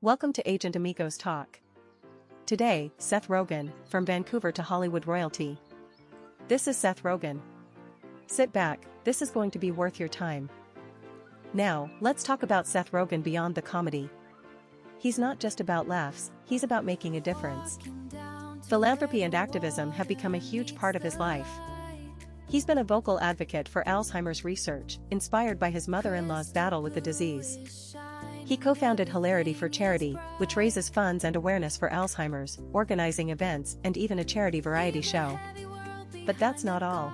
Welcome to Agent Amigos Talk. Today, Seth Rogen, from Vancouver to Hollywood royalty. This is Seth Rogen. Sit back, this is going to be worth your time. Now, let's talk about Seth Rogen beyond the comedy. He's not just about laughs, he's about making a difference. Philanthropy and activism have become a huge part of his life. He's been a vocal advocate for Alzheimer's research, inspired by his mother-in-law's battle with the disease. He co-founded Hilarity for Charity, which raises funds and awareness for Alzheimer's, organizing events and even a charity variety show. But that's not all.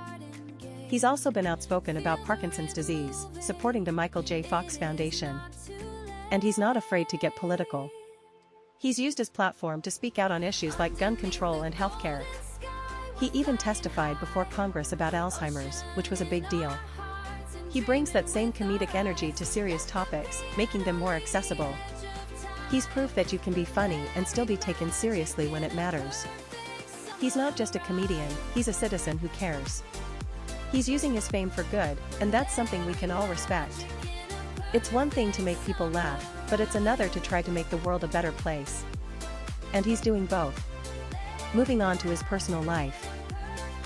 He's also been outspoken about Parkinson's disease, supporting the Michael J. Fox Foundation. And he's not afraid to get political. He's used his platform to speak out on issues like gun control and healthcare. He even testified before Congress about Alzheimer's, which was a big deal. He brings that same comedic energy to serious topics, making them more accessible. He's proof that you can be funny and still be taken seriously when it matters. He's not just a comedian, he's a citizen who cares. He's using his fame for good, and that's something we can all respect. It's one thing to make people laugh, but it's another to try to make the world a better place. And he's doing both. Moving on to his personal life.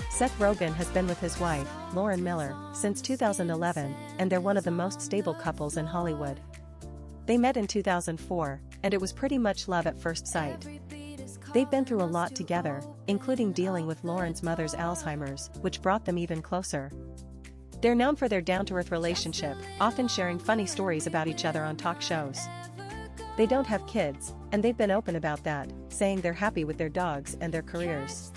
Seth Rogen has been with his wife, Lauren Miller, since 2011, and they're one of the most stable couples in Hollywood. They met in 2004, and it was pretty much love at first sight. They've been through a lot together, including dealing with Lauren's mother's Alzheimer's, which brought them even closer. They're known for their down-to-earth relationship, often sharing funny stories about each other on talk shows. They don't have kids, and they've been open about that, saying they're happy with their dogs and their careers.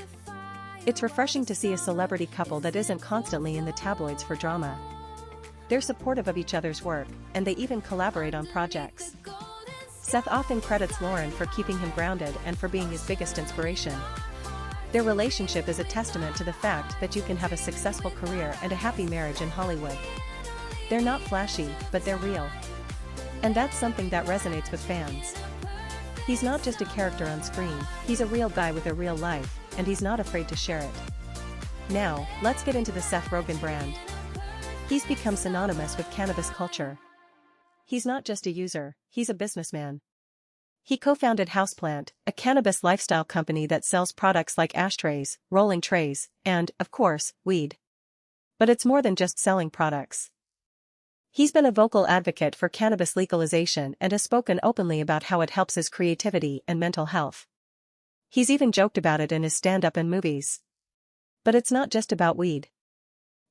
It's refreshing to see a celebrity couple that isn't constantly in the tabloids for drama. They're supportive of each other's work, and they even collaborate on projects. Seth often credits Lauren for keeping him grounded and for being his biggest inspiration. Their relationship is a testament to the fact that you can have a successful career and a happy marriage in Hollywood. They're not flashy, but they're real. And that's something that resonates with fans. He's not just a character on screen, he's a real guy with a real life, and he's not afraid to share it. Now, let's get into the Seth Rogen brand. He's become synonymous with cannabis culture. He's not just a user, he's a businessman. He co-founded Houseplant, a cannabis lifestyle company that sells products like ashtrays, rolling trays, and, of course, weed. But it's more than just selling products. He's been a vocal advocate for cannabis legalization and has spoken openly about how it helps his creativity and mental health. He's even joked about it in his stand-up and movies. But it's not just about weed.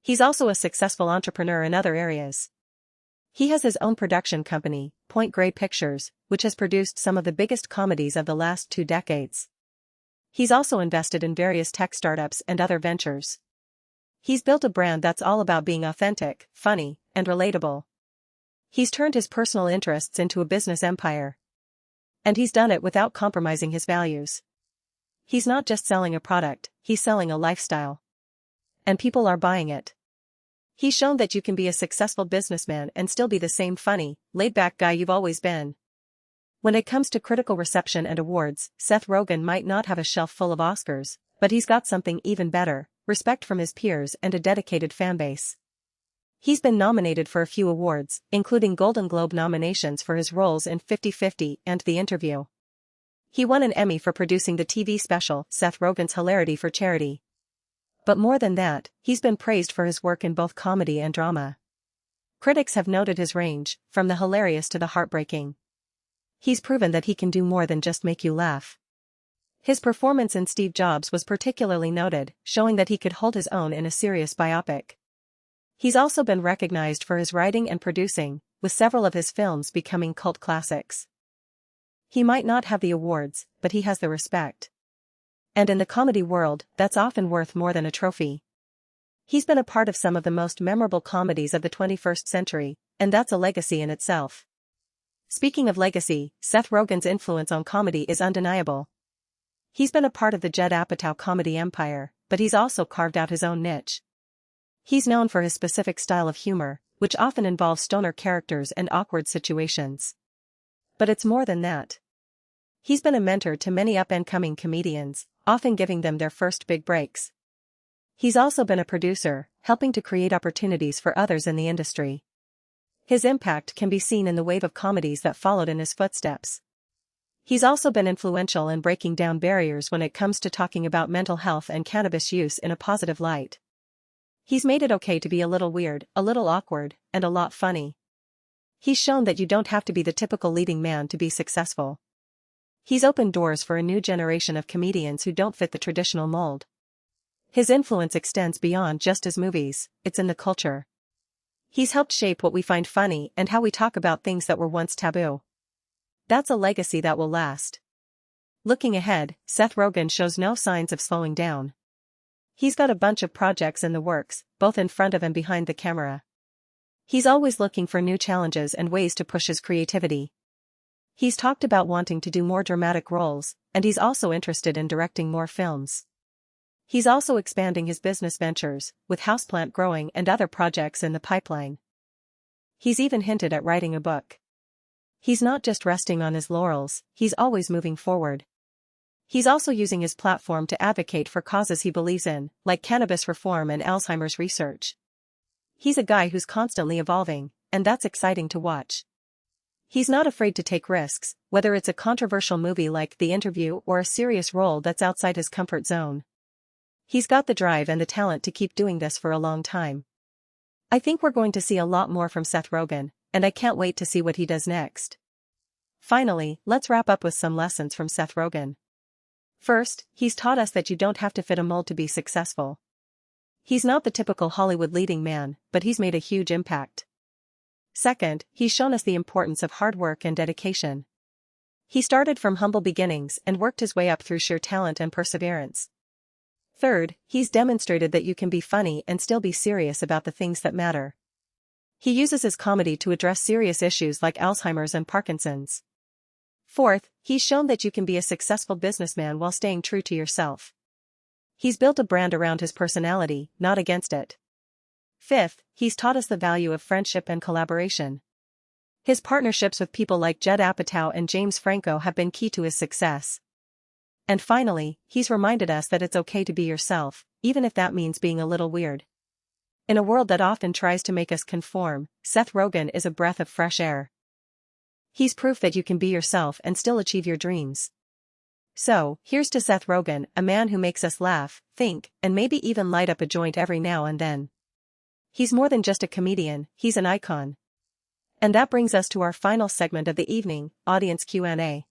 He's also a successful entrepreneur in other areas. He has his own production company, Point Grey Pictures, which has produced some of the biggest comedies of the last 2 decades. He's also invested in various tech startups and other ventures. He's built a brand that's all about being authentic, funny, and relatable. He's turned his personal interests into a business empire. And he's done it without compromising his values. He's not just selling a product, he's selling a lifestyle. And people are buying it. He's shown that you can be a successful businessman and still be the same funny, laid-back guy you've always been. When it comes to critical reception and awards, Seth Rogen might not have a shelf full of Oscars, but he's got something even better: respect from his peers and a dedicated fanbase. He's been nominated for a few awards, including Golden Globe nominations for his roles in 50-50 and The Interview. He won an Emmy for producing the TV special Seth Rogen's Hilarity for Charity. But more than that, he's been praised for his work in both comedy and drama. Critics have noted his range, from the hilarious to the heartbreaking. He's proven that he can do more than just make you laugh. His performance in Steve Jobs was particularly noted, showing that he could hold his own in a serious biopic. He's also been recognized for his writing and producing, with several of his films becoming cult classics. He might not have the awards, but he has the respect. And in the comedy world, that's often worth more than a trophy. He's been a part of some of the most memorable comedies of the 21st century, and that's a legacy in itself. Speaking of legacy, Seth Rogen's influence on comedy is undeniable. He's been a part of the Judd Apatow comedy empire, but he's also carved out his own niche. He's known for his specific style of humor, which often involves stoner characters and awkward situations. But it's more than that. He's been a mentor to many up-and-coming comedians, often giving them their first big breaks. He's also been a producer, helping to create opportunities for others in the industry. His impact can be seen in the wave of comedies that followed in his footsteps. He's also been influential in breaking down barriers when it comes to talking about mental health and cannabis use in a positive light. He's made it okay to be a little weird, a little awkward, and a lot funny. He's shown that you don't have to be the typical leading man to be successful. He's opened doors for a new generation of comedians who don't fit the traditional mold. His influence extends beyond just his movies, it's in the culture. He's helped shape what we find funny and how we talk about things that were once taboo. That's a legacy that will last. Looking ahead, Seth Rogen shows no signs of slowing down. He's got a bunch of projects in the works, both in front of and behind the camera. He's always looking for new challenges and ways to push his creativity. He's talked about wanting to do more dramatic roles, and he's also interested in directing more films. He's also expanding his business ventures, with houseplant growing and other projects in the pipeline. He's even hinted at writing a book. He's not just resting on his laurels, he's always moving forward. He's also using his platform to advocate for causes he believes in, like cannabis reform and Alzheimer's research. He's a guy who's constantly evolving, and that's exciting to watch. He's not afraid to take risks, whether it's a controversial movie like The Interview or a serious role that's outside his comfort zone. He's got the drive and the talent to keep doing this for a long time. I think we're going to see a lot more from Seth Rogen, and I can't wait to see what he does next. Finally, let's wrap up with some lessons from Seth Rogen. First, he's taught us that you don't have to fit a mold to be successful. He's not the typical Hollywood leading man, but he's made a huge impact. Second, he's shown us the importance of hard work and dedication. He started from humble beginnings and worked his way up through sheer talent and perseverance. Third, he's demonstrated that you can be funny and still be serious about the things that matter. He uses his comedy to address serious issues like Alzheimer's and Parkinson's. Fourth, he's shown that you can be a successful businessman while staying true to yourself. He's built a brand around his personality, not against it. Fifth, he's taught us the value of friendship and collaboration. His partnerships with people like Judd Apatow and James Franco have been key to his success. And finally, he's reminded us that it's okay to be yourself, even if that means being a little weird. In a world that often tries to make us conform, Seth Rogen is a breath of fresh air. He's proof that you can be yourself and still achieve your dreams. So, here's to Seth Rogen, a man who makes us laugh, think, and maybe even light up a joint every now and then. He's more than just a comedian, he's an icon. And that brings us to our final segment of the evening, Audience Q&A.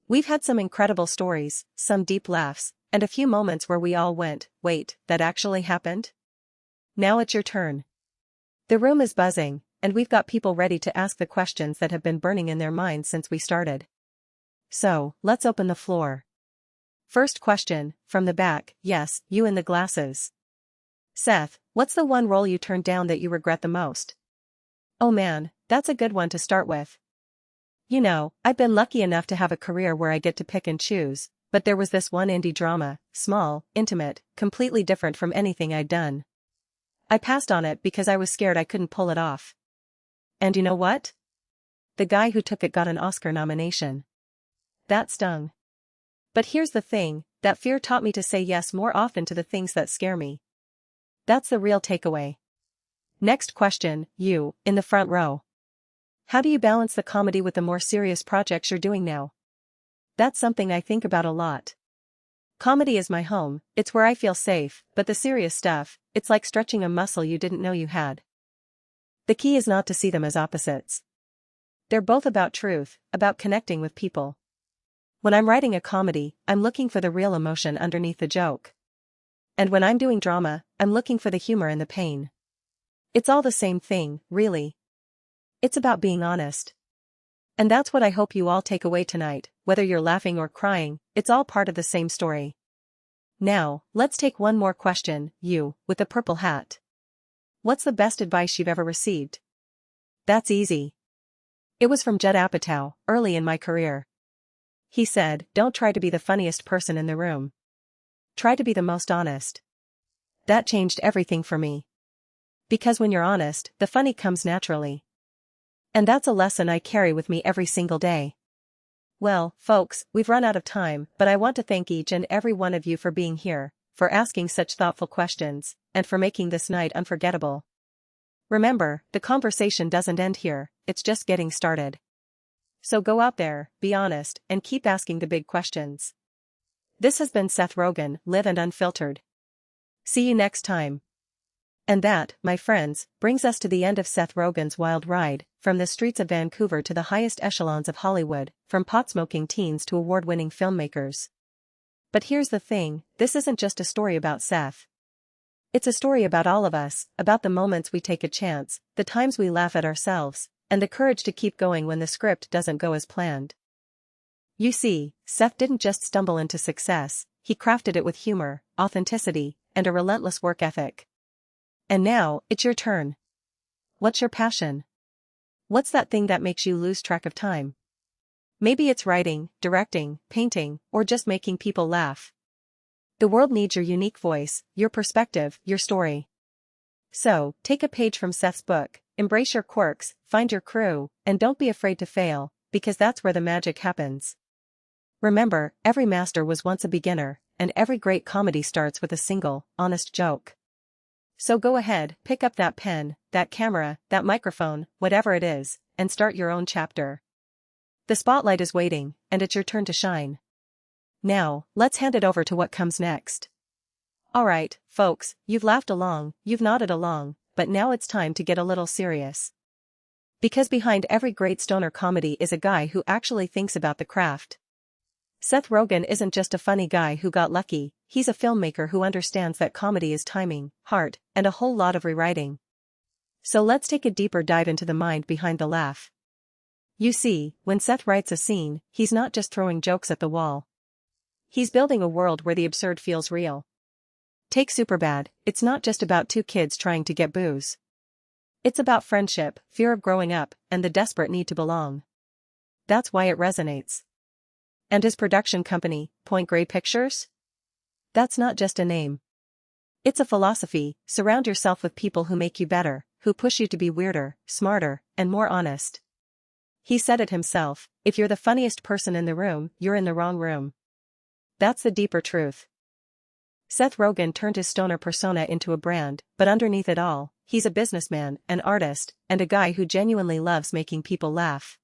We've had some incredible stories, some deep laughs, and a few moments where we all went, wait, that actually happened? Now it's your turn. The room is buzzing, and we've got people ready to ask the questions that have been burning in their minds since we started. So, let's open the floor. First question, from the back, yes, you in the glasses. Seth, what's the one role you turned down that you regret the most? Oh man, that's a good one to start with. You know, I've been lucky enough to have a career where I get to pick and choose, but there was this one indie drama, small, intimate, completely different from anything I'd done. I passed on it because I was scared I couldn't pull it off. And you know what? The guy who took it got an Oscar nomination. That stung. But here's the thing, that fear taught me to say yes more often to the things that scare me. That's the real takeaway. Next question, you, in the front row. How do you balance the comedy with the more serious projects you're doing now? That's something I think about a lot. Comedy is my home, it's where I feel safe, but the serious stuff, it's like stretching a muscle you didn't know you had. The key is not to see them as opposites. They're both about truth, about connecting with people. When I'm writing a comedy, I'm looking for the real emotion underneath the joke. And when I'm doing drama, I'm looking for the humor and the pain. It's all the same thing, really. It's about being honest. And that's what I hope you all take away tonight, whether you're laughing or crying, it's all part of the same story. Now, let's take one more question, you, with the purple hat. What's the best advice you've ever received? That's easy. It was from Judd Apatow, early in my career. He said, don't try to be the funniest person in the room. Try to be the most honest. That changed everything for me. Because when you're honest, the funny comes naturally. And that's a lesson I carry with me every single day. Well, folks, we've run out of time, but I want to thank each and every one of you for being here, for asking such thoughtful questions, and for making this night unforgettable. Remember, the conversation doesn't end here, it's just getting started. So go out there, be honest, and keep asking the big questions. This has been Seth Rogen, Live and Unfiltered. See you next time. And that, my friends, brings us to the end of Seth Rogen's wild ride, from the streets of Vancouver to the highest echelons of Hollywood, from pot-smoking teens to award-winning filmmakers. But here's the thing, this isn't just a story about Seth. It's a story about all of us, about the moments we take a chance, the times we laugh at ourselves, and the courage to keep going when the script doesn't go as planned. You see, Seth didn't just stumble into success, he crafted it with humor, authenticity, and a relentless work ethic. And now, it's your turn. What's your passion? What's that thing that makes you lose track of time? Maybe it's writing, directing, painting, or just making people laugh. The world needs your unique voice, your perspective, your story. So, take a page from Seth's book, embrace your quirks, find your crew, and don't be afraid to fail, because that's where the magic happens. Remember, every master was once a beginner, and every great comedy starts with a single, honest joke. So go ahead, pick up that pen, that camera, that microphone, whatever it is, and start your own chapter. The spotlight is waiting, and it's your turn to shine. Now, let's hand it over to what comes next. Alright, folks, you've laughed along, you've nodded along, but now it's time to get a little serious. Because behind every great stoner comedy is a guy who actually thinks about the craft. Seth Rogen isn't just a funny guy who got lucky, he's a filmmaker who understands that comedy is timing, heart, and a whole lot of rewriting. So let's take a deeper dive into the mind behind the laugh. You see, when Seth writes a scene, he's not just throwing jokes at the wall. He's building a world where the absurd feels real. Take Superbad, it's not just about two kids trying to get booze. It's about friendship, fear of growing up, and the desperate need to belong. That's why it resonates. And his production company, Point Grey Pictures? That's not just a name. It's a philosophy, surround yourself with people who make you better, who push you to be weirder, smarter, and more honest. He said it himself, if you're the funniest person in the room, you're in the wrong room. That's the deeper truth. Seth Rogen turned his stoner persona into a brand, but underneath it all, he's a businessman, an artist, and a guy who genuinely loves making people laugh.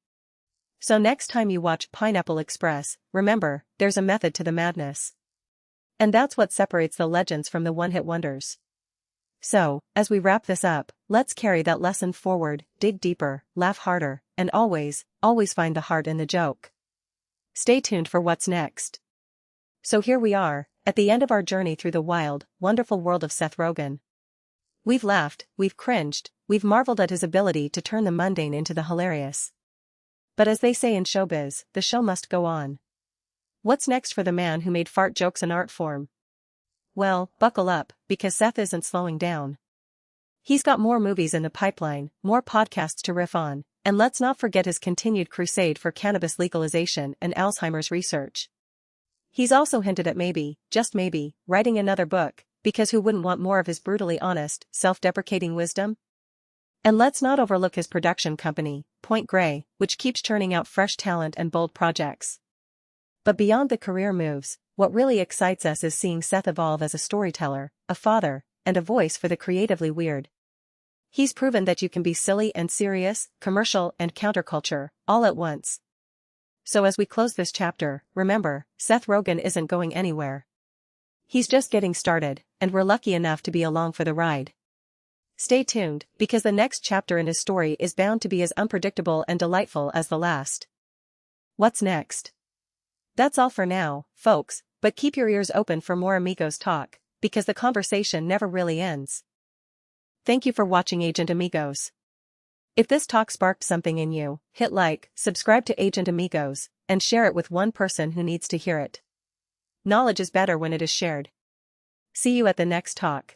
So next time you watch Pineapple Express, remember, there's a method to the madness. And that's what separates the legends from the one-hit wonders. So, as we wrap this up, let's carry that lesson forward, dig deeper, laugh harder, and always, always find the heart in the joke. Stay tuned for what's next. So here we are, at the end of our journey through the wild, wonderful world of Seth Rogen. We've laughed, we've cringed, we've marveled at his ability to turn the mundane into the hilarious. But as they say in showbiz, the show must go on. What's next for the man who made fart jokes an art form? Well, buckle up, because Seth isn't slowing down. He's got more movies in the pipeline, more podcasts to riff on, and let's not forget his continued crusade for cannabis legalization and Alzheimer's research. He's also hinted at maybe, just maybe, writing another book, because who wouldn't want more of his brutally honest, self-deprecating wisdom? And let's not overlook his production company, Point Grey, which keeps churning out fresh talent and bold projects. But beyond the career moves, what really excites us is seeing Seth evolve as a storyteller, a father, and a voice for the creatively weird. He's proven that you can be silly and serious, commercial and counterculture, all at once. So as we close this chapter, remember, Seth Rogen isn't going anywhere. He's just getting started, and we're lucky enough to be along for the ride. Stay tuned, because the next chapter in his story is bound to be as unpredictable and delightful as the last. What's next? That's all for now, folks, but keep your ears open for more Amigos talk, because the conversation never really ends. Thank you for watching Agent Amigos. If this talk sparked something in you, hit like, subscribe to Agent Amigos, and share it with one person who needs to hear it. Knowledge is better when it is shared. See you at the next talk.